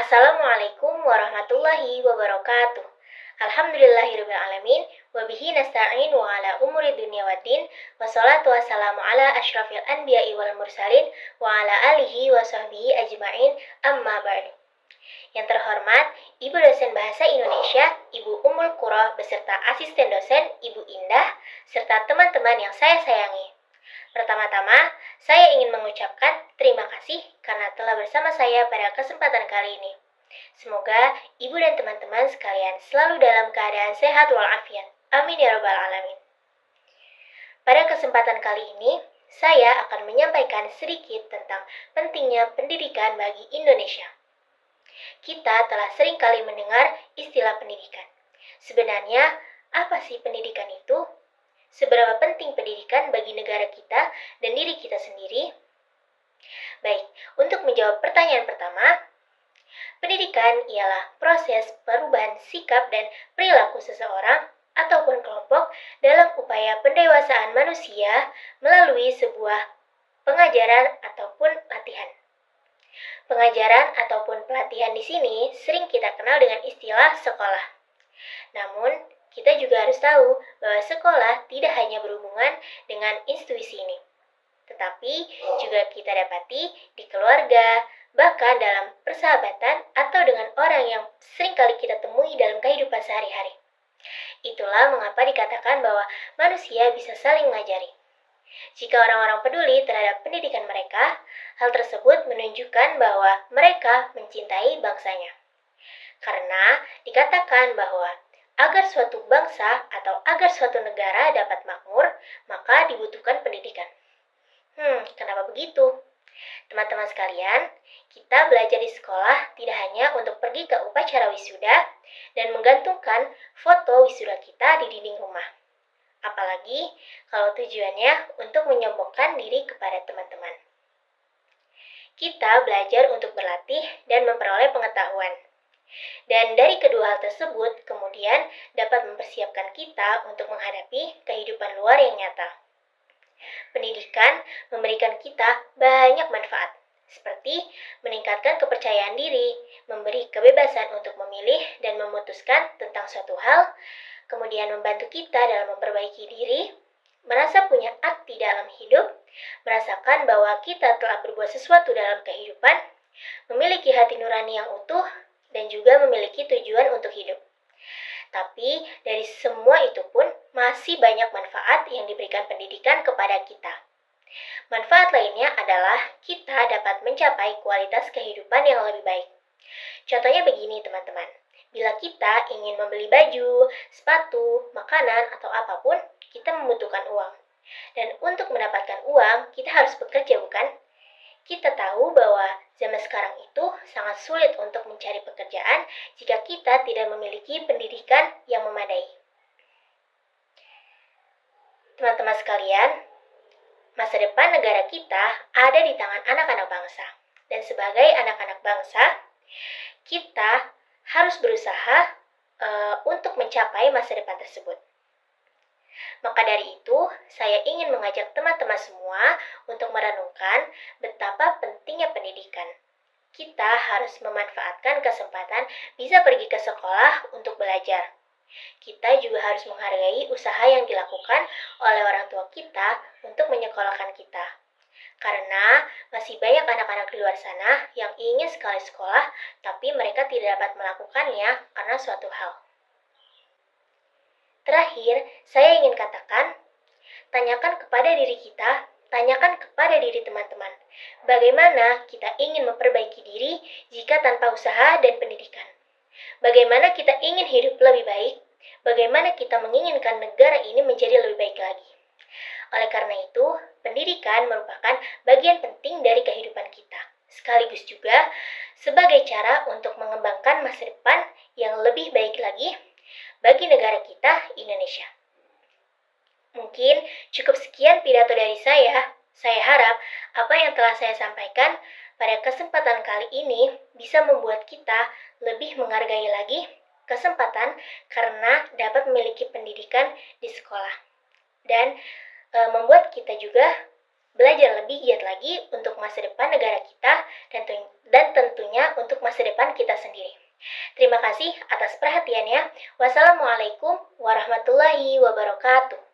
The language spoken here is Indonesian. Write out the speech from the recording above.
Assalamualaikum warahmatullahi wabarakatuh. Alhamdulillahirrabbilalamin. Wabihi nasta'in wa ala umuri dunia waddin. Wassalatu wassalamu ala ashrafil anbiya'i wal mursalin. Wa ala alihi wa sahbihi ajma'in. Amma ba'du. Yang terhormat, Ibu dosen Bahasa Indonesia, Ibu Ummul Qura beserta asisten dosen, Ibu Indah, serta teman-teman yang saya sayangi. Pertama-tama, saya ingin mengucapkan terima kasih karena telah bersama saya pada kesempatan kali ini. Semoga Ibu dan teman-teman sekalian selalu dalam keadaan sehat walafiat. Amin ya rabbal alamin. Pada kesempatan kali ini, saya akan menyampaikan sedikit tentang pentingnya pendidikan bagi Indonesia. Kita telah sering kali mendengar istilah pendidikan. Sebenarnya, apa sih pendidikan itu? Seberapa penting pendidikan bagi negara kita dan diri kita sendiri? Baik, untuk menjawab pertanyaan pertama, pendidikan ialah proses perubahan sikap dan perilaku seseorang ataupun kelompok dalam upaya pendewasaan manusia melalui sebuah pengajaran ataupun latihan. Pengajaran ataupun pelatihan di sini sering kita kenal dengan istilah sekolah. Namun, kita juga harus tahu bahwa sekolah tidak hanya berhubungan dengan institusi ini, tetapi juga kita dapati di keluarga, bahkan dalam persahabatan atau dengan orang yang sering kali kita temui dalam kehidupan sehari-hari. Itulah mengapa dikatakan bahwa manusia bisa saling mengajari. Jika orang-orang peduli terhadap pendidikan mereka, hal tersebut menunjukkan bahwa mereka mencintai bangsanya. Karena dikatakan bahwa agar suatu bangsa atau agar suatu negara dapat makmur, maka dibutuhkan pendidikan. Kenapa begitu? Teman-teman sekalian, kita belajar di sekolah tidak hanya untuk pergi ke upacara wisuda dan menggantungkan foto wisuda kita di dinding rumah. Apalagi kalau tujuannya untuk menyombongkan diri kepada teman-teman. Kita belajar untuk berlatih dan memperoleh pengetahuan. Dan dari kedua hal tersebut kemudian dapat mempersiapkan kita untuk menghadapi kehidupan luar yang nyata. Pendidikan memberikan kita banyak manfaat, seperti meningkatkan kepercayaan diri, memberi kebebasan untuk memilih dan memutuskan tentang suatu hal, kemudian membantu kita dalam memperbaiki diri, merasa punya arti dalam hidup, merasakan bahwa kita telah berbuat sesuatu dalam kehidupan, memiliki hati nurani yang utuh, dan juga memiliki tujuan untuk hidup. Tapi dari semua itu pun masih banyak manfaat yang diberikan pendidikan kepada kita. Manfaat lainnya adalah kita dapat mencapai kualitas kehidupan yang lebih baik. Contohnya begini teman-teman, bila kita ingin membeli baju, sepatu, makanan, atau apapun, kita membutuhkan uang. Dan untuk mendapatkan uang, kita harus bekerja bukan? Kita tahu bahwa zaman sekarang itu sangat sulit untuk mencari pekerjaan jika kita tidak memiliki pendidikan yang memadai. Teman-teman sekalian, masa depan negara kita ada di tangan anak-anak bangsa. Dan sebagai anak-anak bangsa, kita harus berusaha untuk mencapai masa depan tersebut. Maka dari itu, saya ingin mengajak teman-teman semua untuk merenungkan betapa pentingnya pendidikan. Kita harus memanfaatkan kesempatan bisa pergi ke sekolah untuk belajar. Kita juga harus menghargai usaha yang dilakukan oleh orang tua kita untuk menyekolahkan kita. Karena masih banyak anak-anak di luar sana yang ingin sekali sekolah, tapi mereka tidak dapat melakukannya karena suatu hal. Terakhir, saya ingin katakan, tanyakan kepada diri kita, tanyakan kepada diri teman-teman, bagaimana kita ingin memperbaiki diri jika tanpa usaha dan pendidikan? Bagaimana kita ingin hidup lebih baik? Bagaimana kita menginginkan negara ini menjadi lebih baik lagi? Oleh karena itu, pendidikan merupakan bagian penting dari kehidupan kita, sekaligus juga sebagai cara untuk mengembangkan masa depan yang lebih baik lagi bagi negara kita, Indonesia. Mungkin cukup sekian pidato dari saya. Saya harap apa yang telah saya sampaikan pada kesempatan kali ini bisa membuat kita lebih menghargai lagi kesempatan karena dapat memiliki pendidikan di sekolah. Dan membuat kita juga belajar lebih giat lagi untuk masa depan negara kita dan tentunya untuk masa depan kita sendiri. Terima kasih atas perhatiannya. Wassalamualaikum warahmatullahi wabarakatuh.